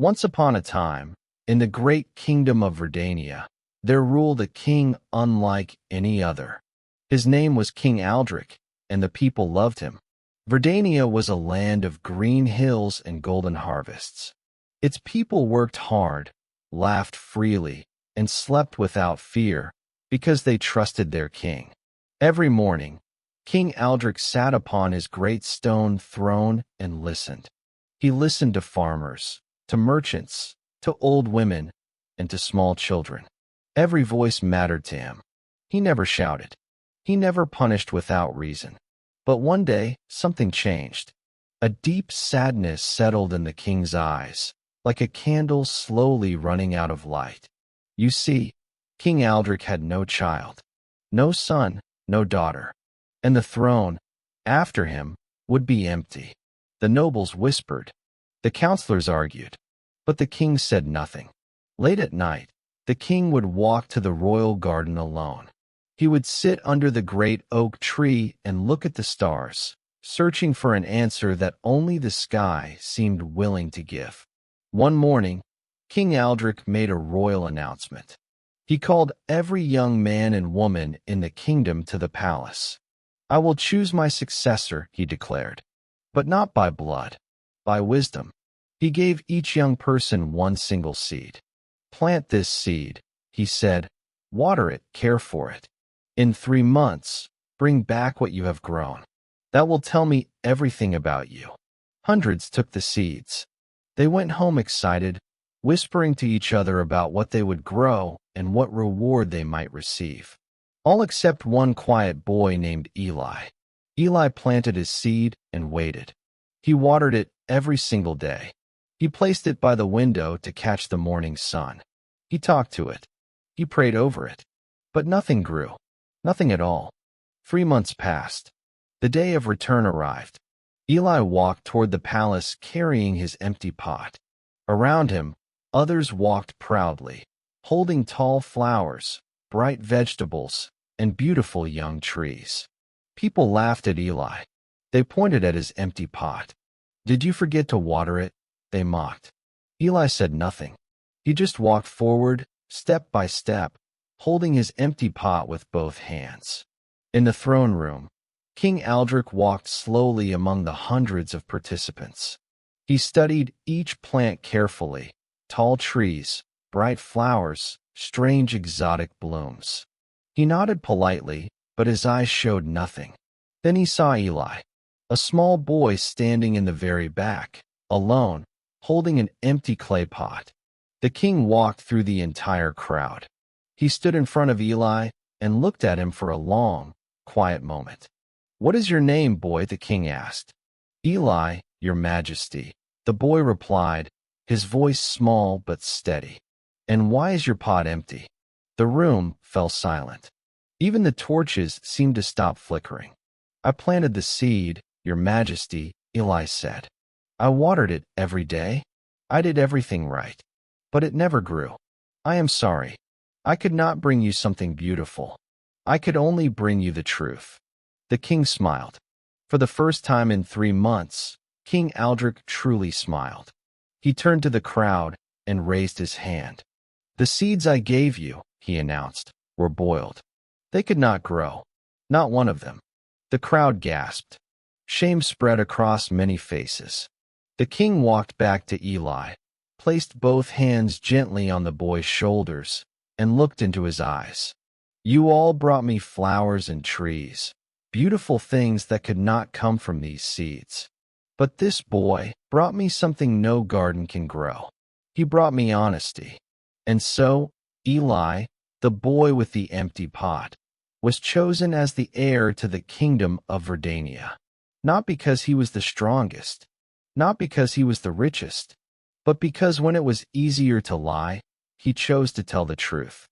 Once upon a time, in the great kingdom of Verdania, there ruled a king unlike any other. His name was King Aldric, and the people loved him. Verdania was a land of green hills and golden harvests. Its people worked hard, laughed freely, and slept without fear because they trusted their king. Every morning, King Aldric sat upon his great stone throne and listened. He listened to farmers, to merchants, to old women, and to small children. Every voice mattered to him. He never shouted. He never punished without reason. But one day, something changed. A deep sadness settled in the king's eyes, like a candle slowly running out of light. You see, King Aldric had no child, no son, no daughter, and the throne, after him, would be empty. The nobles whispered. The counselors argued. But the king said nothing. Late at night, the king would walk to the royal garden alone. He would sit under the great oak tree and look at the stars, searching for an answer that only the sky seemed willing to give. One morning, King Aldric made a royal announcement. He called every young man and woman in the kingdom to the palace. "I will choose my successor," he declared, "but not by blood, by wisdom." He gave each young person one single seed. "Plant this seed," he said. "Water it, care for it. In 3 months, bring back what you have grown. That will tell me everything about you." Hundreds took the seeds. They went home excited, whispering to each other about what they would grow and what reward they might receive. All except one quiet boy named Eli. Eli planted his seed and waited. He watered it every single day. He placed it by the window to catch the morning sun. He talked to it. He prayed over it. But nothing grew. Nothing at all. 3 months passed. The day of return arrived. Eli walked toward the palace carrying his empty pot. Around him, others walked proudly, holding tall flowers, bright vegetables, and beautiful young trees. People laughed at Eli. They pointed at his empty pot. "Did you forget to water it?" they mocked. Eli said nothing. He just walked forward, step by step, holding his empty pot with both hands. In the throne room, King Aldric walked slowly among the hundreds of participants. He studied each plant carefully, tall trees, bright flowers, strange exotic blooms. He nodded politely, but his eyes showed nothing. Then he saw Eli, a small boy standing in the very back, alone, holding an empty clay pot. The king walked through the entire crowd. He stood in front of Eli and looked at him for a long, quiet moment. "What is your name, boy?" the king asked. "Eli, your majesty," the boy replied, his voice small but steady. "And why is your pot empty?" The room fell silent. Even the torches seemed to stop flickering. "I planted the seed, your majesty," Eli said. "I watered it every day. I did everything right. But it never grew. I am sorry. I could not bring you something beautiful. I could only bring you the truth." The king smiled. For the first time in 3 months, King Aldric truly smiled. He turned to the crowd and raised his hand. "The seeds I gave you," he announced, "were boiled. They could not grow. Not one of them." The crowd gasped. Shame spread across many faces. The king walked back to Eli, placed both hands gently on the boy's shoulders, and looked into his eyes. "You all brought me flowers and trees, beautiful things that could not come from these seeds. But this boy brought me something no garden can grow. He brought me honesty." And so, Eli, the boy with the empty pot, was chosen as the heir to the kingdom of Verdania. Not because he was the strongest, not because he was the richest, but because when it was easier to lie, he chose to tell the truth.